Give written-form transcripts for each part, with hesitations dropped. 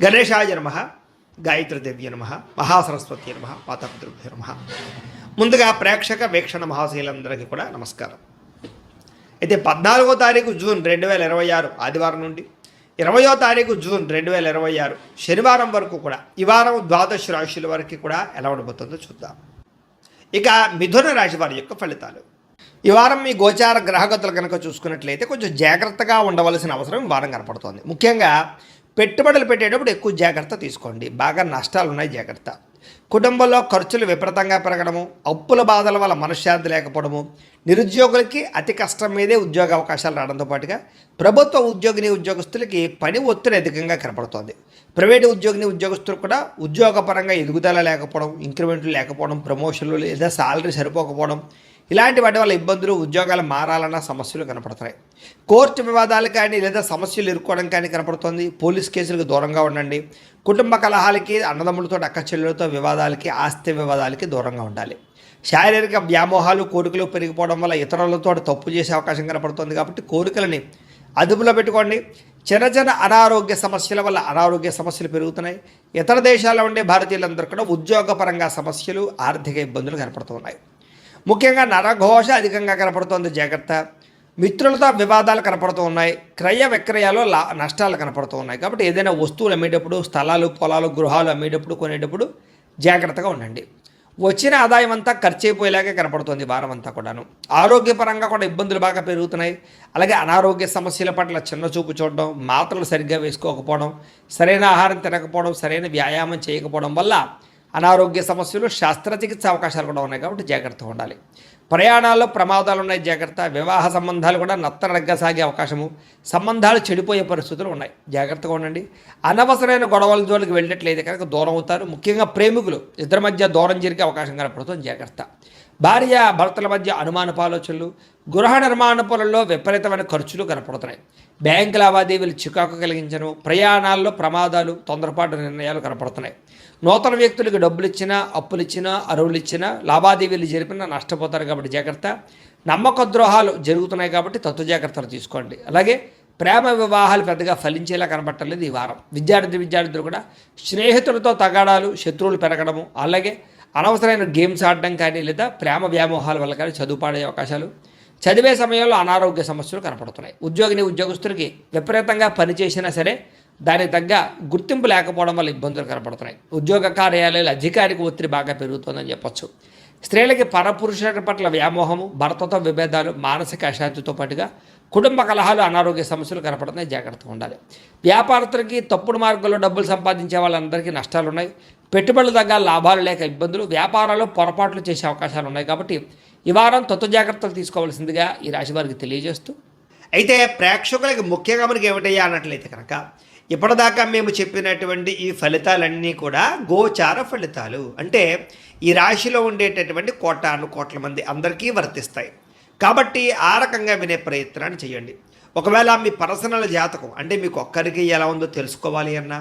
గణేశాయ నమః, గాయత్రీదేవ్య నమః, మహాసరస్వతి నమః, మాతాపితృభ్యో నమః. ముందుగా ప్రేక్షక వీక్షణ మహాశీలందరికీ కూడా నమస్కారం. అయితే 14వ తారీఖు జూన్ 2026 ఆదివారం నుండి 20వ తారీఖు జూన్ 2026 శనివారం వరకు కూడా ఈ వారం ద్వాదశ రాశుల వరకు కూడా ఎలా ఉండబోతుందో చూద్దాం. ఇక మిథున రాశి వారి యొక్క ఫలితాలు. ఈ వారం మీ గోచార గ్రహగతులు కనుక చూసుకున్నట్లయితే కొంచెం జాగ్రత్తగా ఉండవలసిన అవసరం ఈ వారం కనపడుతోంది. ముఖ్యంగా పెట్టుబడులు పెట్టేటప్పుడు ఎక్కువ జాగ్రత్త తీసుకోండి. బాగా నష్టాలు ఉన్నాయి, జాగ్రత్త. కుటుంబంలో ఖర్చులు విపరీతంగా పెరగడము, అప్పుల బాధల వల్ల మనశ్శాంతి లేకపోవడము, నిరుద్యోగులకి అతి కష్టం మీదే ఉద్యోగ అవకాశాలు రావడంతో పాటుగా ప్రభుత్వ ఉద్యోగస్తులకి పని ఒత్తిడి అధికంగా కనపడుతోంది. ప్రైవేటు ఉద్యోగస్తులు కూడా ఉద్యోగపరంగా ఎదుగుదల లేకపోవడం, ఇంక్రిమెంట్లు లేకపోవడం, ప్రమోషన్లు లేదా శాలరీ సరిపోకపోవడం, ఇలాంటి వాటి వల్ల ఇబ్బందులు, ఉద్యోగాలు మారాలన్న సమస్యలు కనపడుతున్నాయి. కోర్టు వివాదాలు కానీ లేదా సమస్యలు ఇరుక్కోవడం కానీ కనపడుతుంది. పోలీస్ కేసులకు దూరంగా ఉండండి. కుటుంబ కలహాలకి, అన్నదమ్ములతో అక్క చెల్లెలతో వివాదాలకి, ఆస్తి వివాదాలకి దూరంగా ఉండాలి. శారీరక వ్యామోహాలు, కోరికలు పెరిగిపోవడం వల్ల ఇతరులతో తప్పు చేసే అవకాశం కనపడుతుంది. కాబట్టి కోరికలని అదుపులో పెట్టుకోండి. చిన్న అనారోగ్య సమస్యల వల్ల అనారోగ్య సమస్యలు పెరుగుతున్నాయి. ఇతర దేశాల్లో ఉండే భారతీయులందరూ కూడా ఉద్యోగపరంగా సమస్యలు, ఆర్థిక ఇబ్బందులు కనపడుతున్నాయి. ముఖ్యంగా నరఘోష అధికంగా కనపడుతోంది, జాగ్రత్త. మిత్రులతో వివాదాలు కనపడుతూ ఉన్నాయి. క్రయ విక్రయాలు నష్టాలు కనపడుతూ ఉన్నాయి. కాబట్టి ఏదైనా వస్తువులు అమ్మేటప్పుడు, స్థలాలు, పొలాలు, గృహాలు అమ్మేటప్పుడు, కొనేటప్పుడు జాగ్రత్తగా ఉండండి. వచ్చిన ఆదాయం అంతా ఖర్చు అయిపోయేలాగే కనపడుతుంది వారం అంతా కూడాను. ఆరోగ్యపరంగా కూడా ఇబ్బందులు బాగా పెరుగుతున్నాయి. అలాగే అనారోగ్య సమస్యల పట్ల చిన్న చూపు చూడడం, మాత్రలు సరిగ్గా వేసుకోకపోవడం, సరైన ఆహారం తినకపోవడం, సరైన వ్యాయామం చేయకపోవడం వల్ల అనారోగ్య సమస్యలు, శస్త్రచికిత్స అవకాశాలు కూడా ఉన్నాయి. కాబట్టి జాగ్రత్తగా ఉండాలి. ప్రయాణాల్లో ప్రమాదాలు ఉన్నాయి, జాగ్రత్త. వివాహ సంబంధాలు కూడా నత్తనడగ్గా సాగే అవకాశము, సంబంధాలు చెడిపోయే పరిస్థితులు ఉన్నాయి, జాగ్రత్తగా ఉండండి. అనవసరమైన గొడవల జోలికి వెళ్ళినట్లయితే కనుక దూరం అవుతారు. ముఖ్యంగా ప్రేమికులు ఇద్దరి మధ్య దూరం జరిగే అవకాశం కనపడుతుంది, జాగ్రత్త. భార్య భర్తల మధ్య అనుమానపు ఆలోచనలు, గృహ నిర్మాణ పనుల్లో విపరీతమైన ఖర్చులు కనపడుతున్నాయి. బ్యాంకు లావాదేవీలు చికాకు కలిగించను, ప్రయాణాల్లో ప్రమాదాలు, తొందరపాటు నిర్ణయాలు కనపడుతున్నాయి. నూతన వ్యక్తులకు డబ్బులు ఇచ్చినా, అప్పులు ఇచ్చినా, అరువులు ఇచ్చినా, లావాదేవీలు జరిపినా నష్టపోతారు. కాబట్టి జాగ్రత్త. నమ్మక ద్రోహాలు జరుగుతున్నాయి కాబట్టి తత్వ జాగ్రత్తలు తీసుకోండి. అలాగే ప్రేమ వివాహాలు పెద్దగా ఫలించేలా కనబట్టలేదు ఈ వారం. విద్యార్థులు కూడా స్నేహితులతో తగాడాలు, శత్రువులు పెరగడము, అలాగే అనవసరమైన గేమ్స్ ఆడడం కానీ లేదా ప్రేమ వ్యామోహాల వల్ల కానీ చదువు పాడే అవకాశాలు, చదివే సమయంలో అనారోగ్య సమస్యలు కనపడుతున్నాయి. ఉద్యోగస్తులకి విపరీతంగా పనిచేసినా సరే దానికి తగ్గ గుర్తింపు లేకపోవడం వల్ల ఇబ్బందులు కనపడుతున్నాయి. ఉద్యోగ కార్యాలయాలు అధికారిక ఒత్తిడి బాగా పెరుగుతుందని చెప్పొచ్చు. స్త్రీలకి పరపురుషుల పట్ల వ్యామోహము, భర్తతో విభేదాలు, మానసిక అశాంతితో పాటుగా కుటుంబ కలహాలు, అనారోగ్య సమస్యలు కనపడుతున్నాయి, జాగ్రత్తగా ఉండాలి. వ్యాపారస్తులకి తప్పుడు మార్గంలో డబ్బులు సంపాదించే వాళ్ళందరికీ నష్టాలు ఉన్నాయి. పెట్టుబడులు తగ్గ లాభాలు లేక ఇబ్బందులు, వ్యాపారాల్లో పొరపాట్లు చేసే అవకాశాలు ఉన్నాయి. కాబట్టి ఈ వారం తత్వ జాగ్రత్తలు తీసుకోవాల్సిందిగా ఈ రాశి వారికి తెలియజేస్తూ, అయితే ప్రేక్షకులకి ముఖ్యంగా మనకి ఏమిటయ్యా అన్నట్లయితే కనుక ఇప్పటిదాకా మేము చెప్పినటువంటి ఈ ఫలితాలన్నీ కూడా గోచార ఫలితాలు. అంటే ఈ రాశిలో ఉండేటటువంటి కోట్ల మంది అందరికీ వర్తిస్తాయి. కాబట్టి ఆ రకంగా వినే ప్రయత్నాన్ని చేయండి. ఒకవేళ మీ పర్సనల్ జాతకం అంటే మీకు ఒక్కరికి ఎలా ఉందో తెలుసుకోవాలి అన్నా,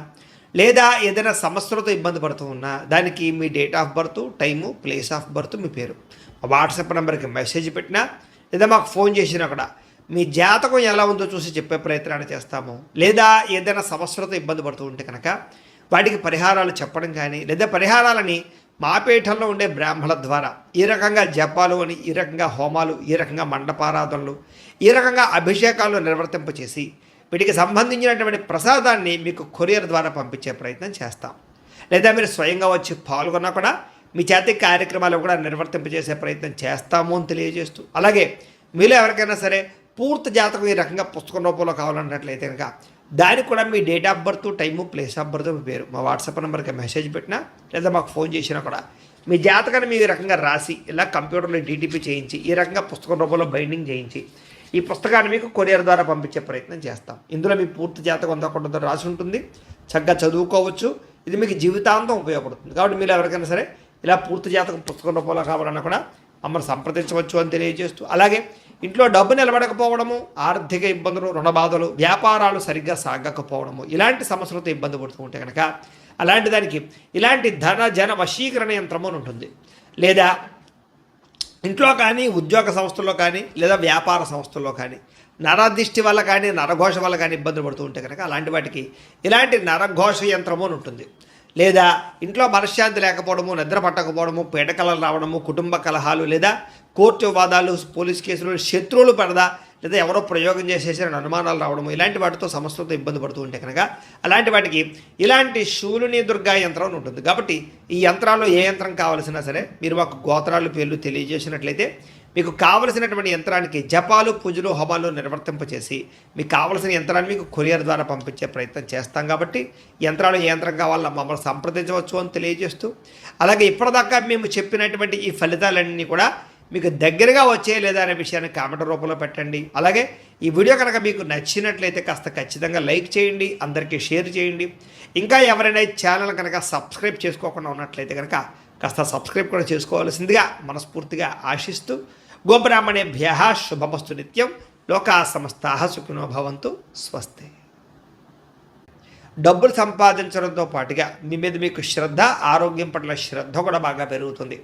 లేదా ఏదైనా సమస్యలతో ఇబ్బంది పడుతూ ఉన్నా, దానికి మీ date of birth, time, place of birth, మీ పేరు వాట్సాప్ నెంబర్కి మెసేజ్ పెట్టినా లేదా మాకు ఫోన్ చేసినా కూడా మీ జాతకం ఎలా ఉందో చూసి చెప్పే ప్రయత్నాన్ని చేస్తాము. లేదా ఏదైనా సమస్యలతో ఇబ్బంది పడుతూ ఉంటే కనుక వాటికి పరిహారాలు చెప్పడం కానీ, లేదా పరిహారాలని మా పీఠంలో ఉండే బ్రాహ్మణుల ద్వారా ఈ రకంగా జపాలు అని, ఈ రకంగా హోమాలు, ఈ రకంగా మండపారాధనలు, ఈ రకంగా అభిషేకాలు నిర్వర్తింపచేసి వీటికి సంబంధించినటువంటి ప్రసాదాన్ని మీకు కొరియర్ ద్వారా పంపించే ప్రయత్నం చేస్తాం. లేదా మీరు స్వయంగా వచ్చి పాల్గొన్నా కూడా మీ చేతి కార్యక్రమాలు కూడా నిర్వర్తింపజేసే ప్రయత్నం చేస్తాము అని తెలియజేస్తూ, అలాగే మీలో ఎవరికైనా సరే పూర్తి జాతకం ఈ రకంగా పుస్తకం రూపంలో కావాలన్నట్లయితే కనుక దానికి కూడా మీ date of birth, time, place of birth, మీ పేరు మా వాట్సాప్ నెంబర్కి మెసేజ్ పెట్టినా లేదా మాకు ఫోన్ చేసినా కూడా మీ జాతకాన్ని మీ రకంగా రాసి ఇలా కంప్యూటర్లో డీటీపీ చేయించి ఈ రకంగా పుస్తకం రూపంలో బైండింగ్ చేయించి ఈ పుస్తకాన్ని మీకు కొరియర్ ద్వారా పంపించే ప్రయత్నం చేస్తాం. ఇందులో మీ పూర్తి జాతకం అందకుండా రాసి ఉంటుంది, చక్కగా చదువుకోవచ్చు. ఇది మీకు జీవితాంతం ఉపయోగపడుతుంది. కాబట్టి మీరు ఎవరికైనా సరే ఇలా పూర్తి జాతకం పుస్తకం రూపంలో కావాలన్నా కూడా మమ్మల్ని సంప్రదించవచ్చు అని తెలియజేస్తూ, అలాగే ఇంట్లో డబ్బు నిలబడకపోవడము, ఆర్థిక ఇబ్బందులు, రుణబాధలు, వ్యాపారాలు సరిగ్గా సాగకపోవడము, ఇలాంటి సమస్యలతో ఇబ్బంది పడుతూ ఉంటే కనుక అలాంటి దానికి ఇలాంటి ధన జన వశీకరణ యంత్రము ఉంటుంది. లేదా ఇంట్లో కానీ, ఉద్యోగ సంస్థల్లో కానీ, లేదా వ్యాపార సంస్థల్లో కానీ నరదిష్టి వల్ల కానీ నరఘోష వల్ల కానీ ఇబ్బందులు పడుతూ ఉంటే కనుక అలాంటి వాటికి ఇలాంటి నరఘోష యంత్రము అని ఉంటుంది. లేదా ఇంట్లో మనశ్శాంతి లేకపోవడము, నిద్ర పట్టకపోవడము, పీడకలలు రావడము, కుటుంబ కలహాలు, లేదా కోర్టు వివాదాలు, పోలీస్ కేసులు, శత్రువులు పడదా, లేదా ఎవరో ప్రయోగం చేసేసిన అనుమానాలు రావడము, ఇలాంటి వాటితో సమస్యలతో ఇబ్బంది పడుతూ ఉంటే కనుక అలాంటి వాటికి ఇలాంటి శూలిని దుర్గా యంత్రం ఉంటుంది. కాబట్టి ఈ యంత్రాల్లో ఏ యంత్రం కావాల్సినా సరే మీరు మాకు గోత్రాలు పేర్లు తెలియజేసినట్లయితే మీకు కావలసినటువంటి యంత్రానికి జపాలు, పూజలు, హోమాలు నిర్వర్తింపచేసి మీకు కావలసిన యంత్రాన్ని మీకు కొరియర్ ద్వారా పంపించే ప్రయత్నం చేస్తాం. కాబట్టి యంత్రాలు ఏ యంత్రం కావాలో మమ్మల్ని సంప్రదించవచ్చు అని తెలియజేస్తూ, అలాగే ఇప్పటిదాకా మేము చెప్పినటువంటి ఈ ఫలితాలన్నీ కూడా మీకు దగ్గరగా వచ్చే లేదా అనే విషయాన్ని కామెంట్ రూపంలో పెట్టండి. అలాగే ఈ వీడియో కనుక మీకు నచ్చినట్లయితే కాస్త ఖచ్చితంగా లైక్ చేయండి, అందరికీ షేర్ చేయండి. ఇంకా ఎవరైనా ఈ ఛానల్ కనుక సబ్స్క్రైబ్ చేసుకోకుండా ఉన్నట్లయితే కనుక కాస్త సబ్స్క్రైబ్ కూడా చేసుకోవాల్సిందిగా మనస్ఫూర్తిగా ఆశిస్తూ, గోబ్రాహ్మణేభ్యః శుభమస్తు నిత్యం, లోకాః సమస్తాః సుఖినో భవంతు, స్వస్తి. డబ్బులు సంపాదించడంతో పాటుగా మీ మీద మీకు శ్రద్ధ, ఆరోగ్యం పట్ల శ్రద్ధ కూడా బాగా పెరుగుతుంది.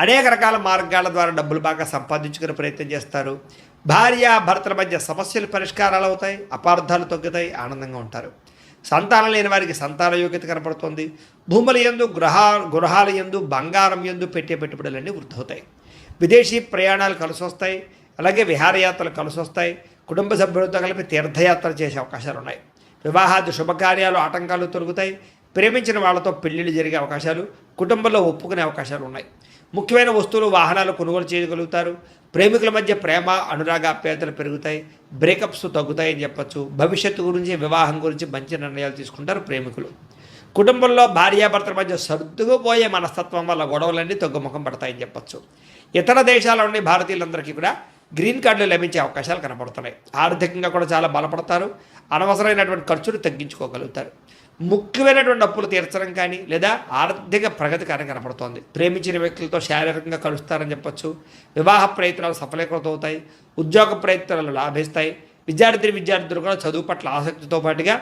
అనేక రకాల మార్గాల ద్వారా డబ్బులు బాగా సంపాదించుకునే ప్రయత్నం చేస్తారు. భార్య భర్తల మధ్య సమస్యలు పరిష్కారాలు అవుతాయి, అపార్థాలు తగ్గుతాయి, ఆనందంగా ఉంటారు. సంతానం లేని వారికి సంతాన యోగ్యత కనపడుతుంది. భూముల యందు, గృహాల యందు, బంగారం యందు పెట్టే పెట్టుబడులన్నీ వృద్ధి అవుతాయి. విదేశీ ప్రయాణాలు కలిసి వస్తాయి. అలాగే విహారయాత్రలు కలిసి వస్తాయి. కుటుంబ సభ్యులతో కలిపి తీర్థయాత్రలు చేసే అవకాశాలు ఉన్నాయి. వివాహాది శుభకార్యాలు ఆటంకాలు తొలగుతాయి. ప్రేమించిన వాళ్ళతో పెళ్లిళ్ళు జరిగే అవకాశాలు, కుటుంబంలో ఒప్పుకునే అవకాశాలు ఉన్నాయి. ముఖ్యమైన వస్తువులు, వాహనాలు కొనుగోలు చేయగలుగుతారు. ప్రేమికుల మధ్య ప్రేమ, అనురాగాప్యాయతలు పెరుగుతాయి. బ్రేకప్స్ తగ్గుతాయని చెప్పచ్చు. భవిష్యత్తు గురించి, వివాహం గురించి మంచి నిర్ణయాలు తీసుకుంటారు ప్రేమికులు. కుటుంబంలో భార్యాభర్తల మధ్య సర్దుకుపోయే మనస్తత్వం వల్ల గొడవలన్నీ తగ్గుముఖం పడతాయని చెప్పచ్చు. ఇతర దేశాల నుండి భారతీయులందరికీ కూడా గ్రీన్ కార్డులు లభించే అవకాశాలు కనపడుతున్నాయి. ఆర్థికంగా కూడా చాలా బలపడతారు. అనవసరమైనటువంటి ఖర్చులు తగ్గించుకోగలుగుతారు. ముఖ్యమైనటువంటి అప్పులు తీర్చడం కానీ లేదా ఆర్థిక ప్రగతి కానీ కనపడుతోంది. ప్రేమించిన వ్యక్తులతో శారీరకంగా కలుస్తారని చెప్పచ్చు. వివాహ ప్రయత్నాలు సఫలీకృతమవుతాయి. ఉద్యోగ ప్రయత్నాలు లాభిస్తాయి. విద్యార్థులు కూడా చదువు పట్ల ఆసక్తితో పాటుగా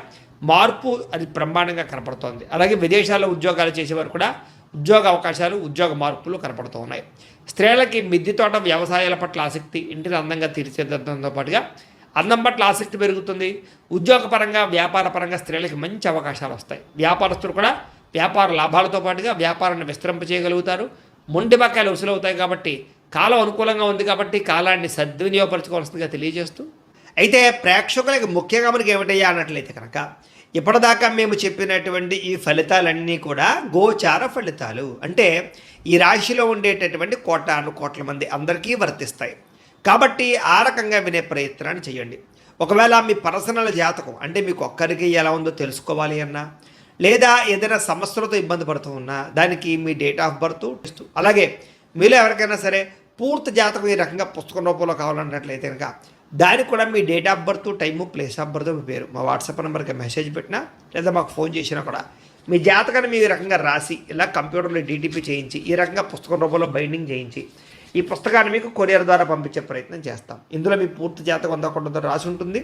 మార్పు అది బ్రహ్మాండంగా కనపడుతోంది. అలాగే విదేశాల్లో ఉద్యోగాలు చేసేవారు కూడా ఉద్యోగ అవకాశాలు, ఉద్యోగ మార్పులు కనపడుతూ ఉన్నాయి. స్త్రీలకి మిద్దె తోట, వ్యవసాయాల పట్ల ఆసక్తి, ఇంటిని అందంగా తీర్చిదిద్దడంతో పాటుగా అందం పట్ల ఆసక్తి పెరుగుతుంది. ఉద్యోగపరంగా, వ్యాపారపరంగా స్త్రీలకి మంచి అవకాశాలు వస్తాయి. వ్యాపారస్తులు కూడా వ్యాపార లాభాలతో పాటుగా వ్యాపారాన్ని విస్తరింపచేయగలుగుతారు. మొండి బకాయిలు వసూలవుతాయి. కాబట్టి కాలం అనుకూలంగా ఉంది. కాబట్టి కాలాన్ని సద్వినియోగపరచుకోవాల్సిందిగా తెలియజేస్తూ, అయితే ప్రేక్షకులకి ముఖ్యంగా మనకి ఏమిటయ్యా అన్నట్లయితే కనుక ఇప్పటిదాకా మేము చెప్పినటువంటి ఈ ఫలితాలన్నీ కూడా గోచార ఫలితాలు. అంటే ఈ రాశిలో ఉండేటటువంటి కోట్ల మంది అందరికీ వర్తిస్తాయి. కాబట్టి ఆ రకంగా వినే ప్రయత్నాన్ని చేయండి. ఒకవేళ మీ పర్సనల్ జాతకం అంటే మీకు ఒక్కరికి ఎలా ఉందో తెలుసుకోవాలి అన్నా, లేదా ఏదైనా సమస్యలతో ఇబ్బంది పడుతూ ఉన్నా దానికి మీ డేట్ ఆఫ్ బర్త్, అలాగే మీలో ఎవరికైనా సరే పూర్తి జాతకం ఈ రకంగా పుస్తకం రూపంలో కావాలన్నట్లయితే కనుక దానికి కూడా మీ date of birth, time, place of birth, మీ పేరు మా వాట్సాప్ నెంబర్కి మెసేజ్ పెట్టినా లేదా మాకు ఫోన్ చేసినా కూడా మీ జాతకాన్ని మీ రకంగా రాసి ఇలా కంప్యూటర్లో డీటీపీ చేయించి ఈ రకంగా పుస్తకం రూపంలో బైండింగ్ చేయించి ఈ పుస్తకాన్ని మీకు కొరియర్ ద్వారా పంపించే ప్రయత్నం చేస్తాం. ఇందులో మీ పూర్తి జాతకం అందకుండా రాసి ఉంటుంది.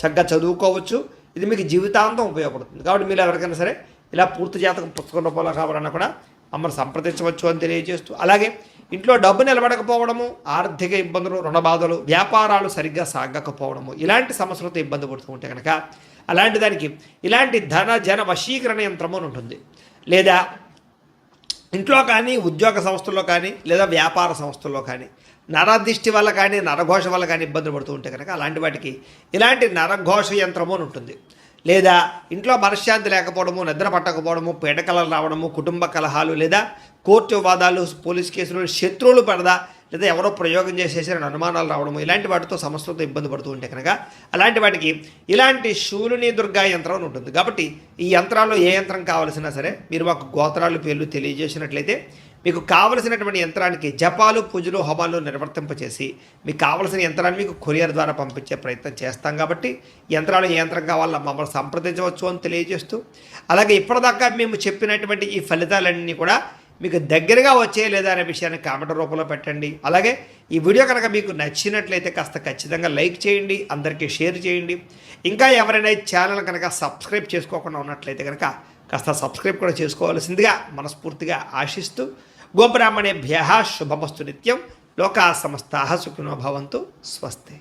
చక్కగా చదువుకోవచ్చు. ఇది మీకు జీవితాంతం ఉపయోగపడుతుంది. కాబట్టి మీరు ఎవరికైనా సరే ఇలా పూర్తి జాతకం పుస్తకం రూపంలో కావాలన్నా కూడా మమ్మల్ని సంప్రదించవచ్చు అని తెలియజేస్తూ, అలాగే ఇంట్లో డబ్బు నిలబడకపోవడము, ఆర్థిక ఇబ్బందులు, రుణ బాధలు, వ్యాపారాలు సరిగ్గా సాగకపోవడము, ఇలాంటి సమస్యలతో ఇబ్బంది పడుతూ ఉంటే కనుక అలాంటి దానికి ఇలాంటి ధన జన వశీకరణ యంత్రము అని ఉంటుంది. లేదా ఇంట్లో కానీ, ఉద్యోగ సంస్థల్లో కానీ, లేదా వ్యాపార సంస్థల్లో కానీ నరదిష్టి వల్ల కానీ నరఘోష వల్ల కానీ ఇబ్బందులు పడుతూ ఉంటే కనుక అలాంటి వాటికి ఇలాంటి నరఘోష యంత్రము అని ఉంటుంది. లేదా ఇంట్లో మనశ్శాంతి లేకపోవడము, నిద్ర పట్టకపోవడము, పీడకలలు రావడము, కుటుంబ కలహాలు, లేదా కోర్టు వివాదాలు, పోలీస్ కేసులు, శత్రువులు పడదా, లేదా ఎవరో ప్రయోగం చేసేసిన అనుమానాలు రావడము, ఇలాంటి వాటితో సమస్యలతో ఇబ్బంది పడుతూ ఉంటే కనుక అలాంటి వాటికి ఇలాంటి శూలిని దుర్గా యంత్రం అని ఉంటుంది. కాబట్టి ఈ యంత్రాల్లో ఏ యంత్రం కావాల్సినా సరే మీరు మాకు గోత్రాలు పేర్లు తెలియజేసినట్లయితే మీకు కావలసినటువంటి యంత్రానికి జపాలు, పూజలు, హోమాలు నిర్వర్తింపచేసి మీకు కావలసిన యంత్రాన్ని మీకు కొరియర్ ద్వారా పంపించే ప్రయత్నం చేస్తాం. కాబట్టి యంత్రాలు ఏ యంత్రం కావాలో మమ్మల్ని సంప్రదించవచ్చు అని తెలియజేస్తూ, అలాగే ఇప్పటిదాకా మేము చెప్పినటువంటి ఈ ఫలితాలన్నీ కూడా మీకు దగ్గరగా వచ్చే లేదా అనే విషయాన్ని కామెంట్ రూపంలో పెట్టండి. అలాగే ఈ వీడియో కనుక మీకు నచ్చినట్లయితే కాస్త ఖచ్చితంగా లైక్ చేయండి, అందరికీ షేర్ చేయండి. ఇంకా ఎవరైనా ఈ ఛానల్ కనుక సబ్స్క్రైబ్ చేసుకోకుండా ఉన్నట్లయితే కనుక కాస్త సబ్స్క్రైబ్ కూడా చేసుకోవాల్సిందిగా మనస్ఫూర్తిగా ఆశిస్తూ, గోబ్రాహ్మణేభ్యః శుభమస్తు నిత్యం, లోకాః సమస్తాః సుఖినో భవంతు, స్వస్తి.